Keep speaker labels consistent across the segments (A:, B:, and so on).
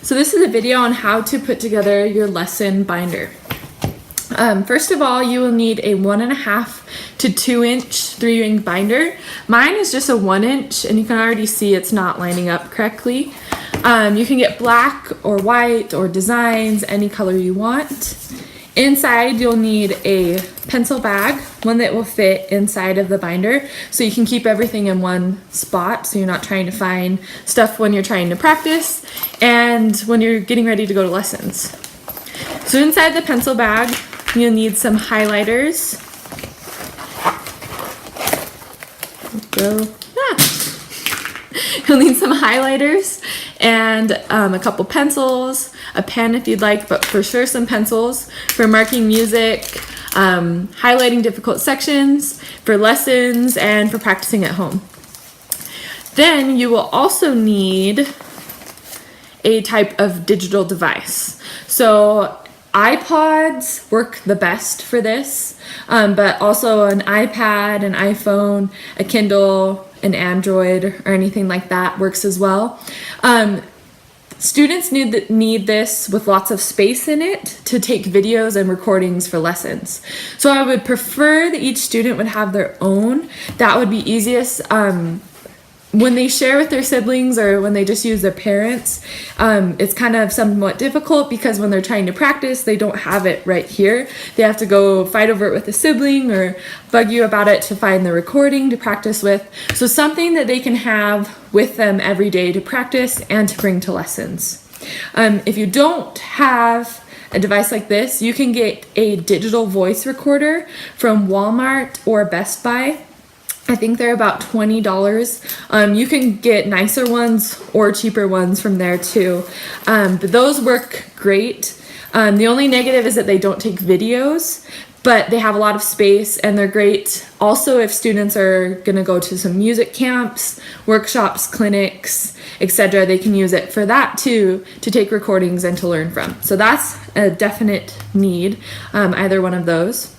A: So this is a video on how to put together your lesson binder. First of all, you will need a 1.5 to 2 inch 3-ring binder. Mine is just a 1 inch, and you can already see it's not lining up correctly. You can get black or white or designs, any color you want. Inside, you'll need a pencil bag, one that will fit inside of the binder, so you can keep everything in one spot, so you're not trying to find stuff when you're trying to practice and when you're getting ready to go to lessons. So inside the pencil bag, you'll need some highlighters. You'll need some highlighters and a couple pencils, a pen if you'd like, but for sure some pencils for marking music, highlighting difficult sections, for lessons, and for practicing at home. Then you will also need a type of digital device. So iPods work the best for this, but also an iPad, an iPhone, a Kindle, an Android, or anything like that works as well. Students need this with lots of space in it to take videos and recordings for lessons. So I would prefer that each student would have their own. That would be easiest. When they share with their siblings or when they just use their parents, it's kind of somewhat difficult because when they're trying to practice, they don't have it right here. They have to go fight over it with a sibling or bug you about it to find the recording to practice with. So something that they can have with them every day to practice and to bring to lessons. If you don't have a device like this, you can get a digital voice recorder from Walmart or Best Buy. I think they're about $20. You can get nicer ones or cheaper ones from there too. But those work great. The only negative is that they don't take videos, but they have a lot of space and they're great. Also, if students are gonna go to some music camps, workshops, clinics, etc., they can use it for that too, to take recordings and to learn from. So that's a definite need, either one of those.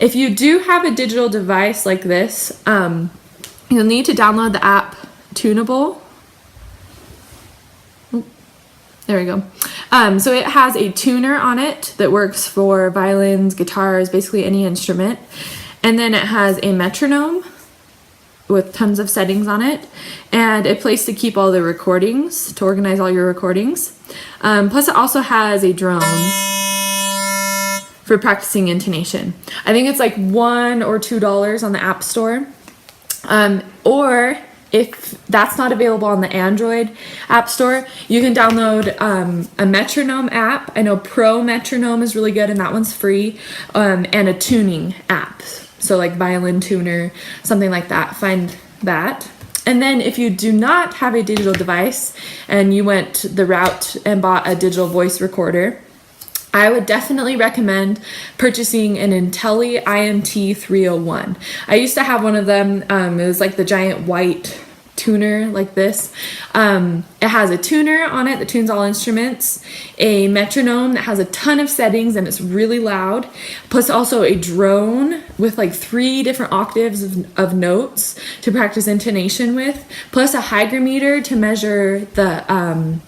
A: If you do have a digital device like this, you'll need to download the app Tunable. There we go. So it has a tuner on it that works for violins, guitars, basically any instrument. And then it has a metronome with tons of settings on it, and a place to keep all the recordings, to organize all your recordings. Plus it also has a drone for practicing intonation. I think it's like $1 or $2 on the App Store. Or if that's not available on the Android App Store, you can download a metronome app. I know Pro Metronome is really good and that one's free, and a tuning app. So like Violin Tuner, something like that, find that. And then if you do not have a digital device and you went the route and bought a digital voice recorder, I would definitely recommend purchasing an Intelli IMT 301. I used to have one of them. It was like the giant white tuner like this. It has a tuner on it that tunes all instruments, a metronome that has a ton of settings and it's really loud, plus also a drone with like 3 different octaves of notes to practice intonation with, plus a hygrometer to measure the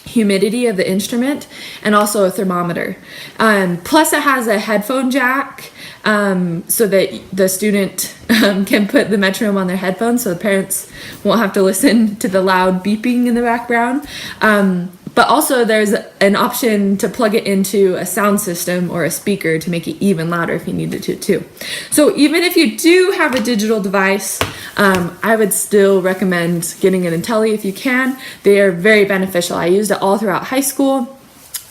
A: humidity of the instrument, and also a thermometer. Plus it has a headphone jack so that the student can put the metronome on their headphones so the parents won't have to listen to the loud beeping in the background. But also there's an option to plug it into a sound system or a speaker to make it even louder if you needed to too. So even if you do have a digital device, I would still recommend getting an Intelli if you can. They are very beneficial. I used it all throughout high school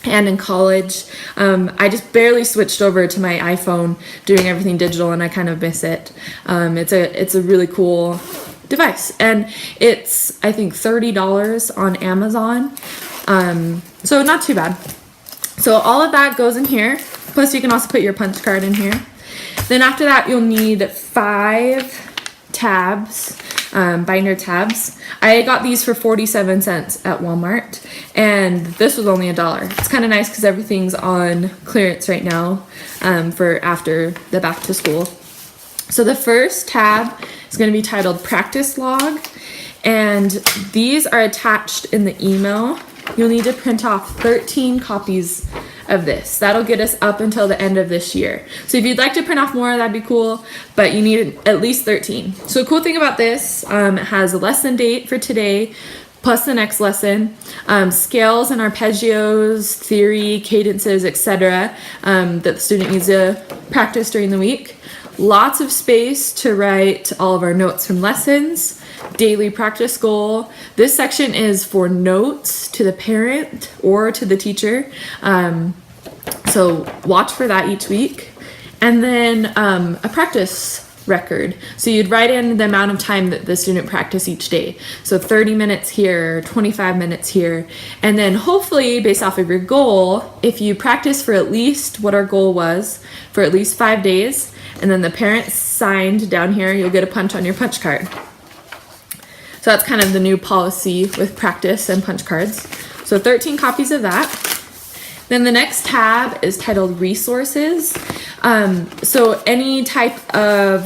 A: and in college. I just barely switched over to my iPhone doing everything digital and I kind of miss it. It's a really cool device and it's I think $30 on Amazon. So not too bad. So all of that goes in here. Plus you can also put your punch card in here. Then after that you'll need 5 tabs, binder tabs. I got these for 47 cents at Walmart and this was only $1. It's kind of nice because everything's on clearance right now for after the back to school. So the first tab is going to be titled Practice Log, and these are attached in the email you'll need to print off 13 copies of this. That'll get us up until the end of this year. So if you'd like to print off more, that'd be cool, but you need at least 13. So the cool thing about this, it has a lesson date for today, plus the next lesson, scales and arpeggios, theory, cadences, etc. That the student needs to practice during the week. Lots of space to write all of our notes from lessons, daily practice goal. This section is for notes to the parent or to the teacher. So watch for that each week. And then a practice record. So you'd write in the amount of time that the student practiced each day. So 30 minutes here, 25 minutes here. And then hopefully, based off of your goal, if you practice for at least what our goal was, for at least 5 days, and then the parent signed down here, you'll get a punch on your punch card. So that's kind of the new policy with practice and punch cards. So 13 copies of that. Then the next tab is titled Resources. So any type of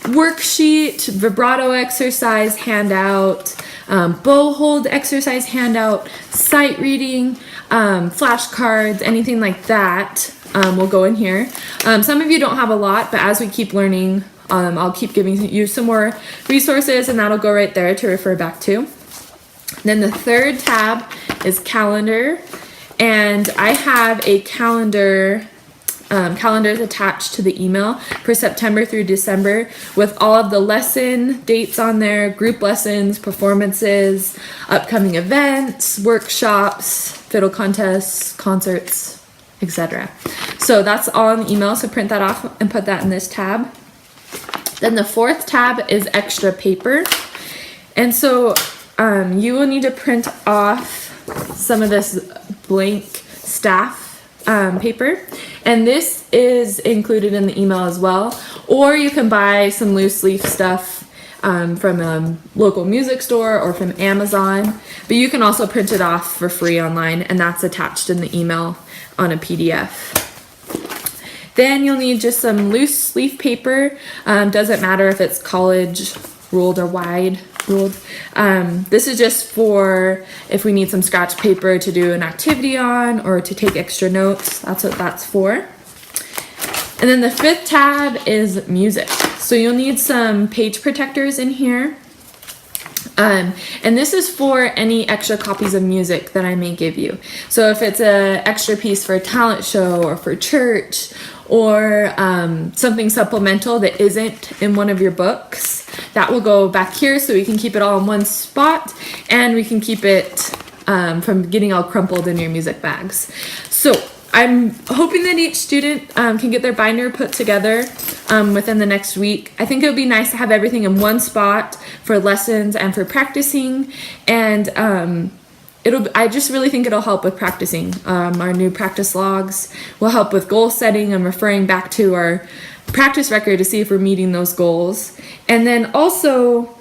A: worksheet, vibrato exercise handout, bow hold exercise handout, sight reading, flashcards, anything like that will go in here. Some of you don't have a lot, but as we keep learning, I'll keep giving you some more resources, and that'll go right there to refer back to. Then the third tab is calendar, and I have a calendars attached to the email for September through December with all of the lesson dates on there, group lessons, performances, upcoming events, workshops, fiddle contests, concerts, etc. So that's all in the email, so print that off and put that in this tab. Then the fourth tab is extra paper. And so you will need to print off some of this blank staff paper. And this is included in the email as well. Or you can buy some loose leaf stuff from a local music store or from Amazon. But you can also print it off for free online, and that's attached in the email on a PDF. Then you'll need just some loose leaf paper. Doesn't matter if it's college ruled or wide ruled. This is just for if we need some scratch paper to do an activity on or to take extra notes. That's what that's for. And then the fifth tab is music. So you'll need some page protectors in here. And this is for any extra copies of music that I may give you. So if it's an extra piece for a talent show or for church or something supplemental that isn't in one of your books, that will go back here so we can keep it all in one spot and we can keep it from getting all crumpled in your music bags. So I'm hoping that each student can get their binder put together within the next week. I think it would be nice to have everything in one spot for lessons and for practicing, and I just really think it'll help with practicing. Our new practice logs will help with goal setting and referring back to our practice record to see if we're meeting those goals. And then also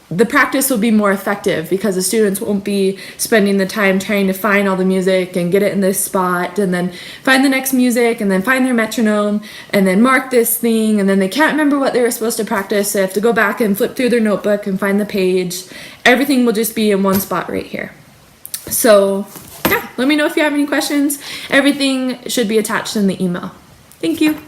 A: the practice will be more effective because the students won't be spending the time trying to find all the music and get it in this spot and then find the next music and then find their metronome and then mark this thing, and then they can't remember what they were supposed to practice, so they have to go back and flip through their notebook and find the page. Everything will just be in one spot right here. So yeah, let me know if you have any questions. Everything should be attached in the email. Thank you.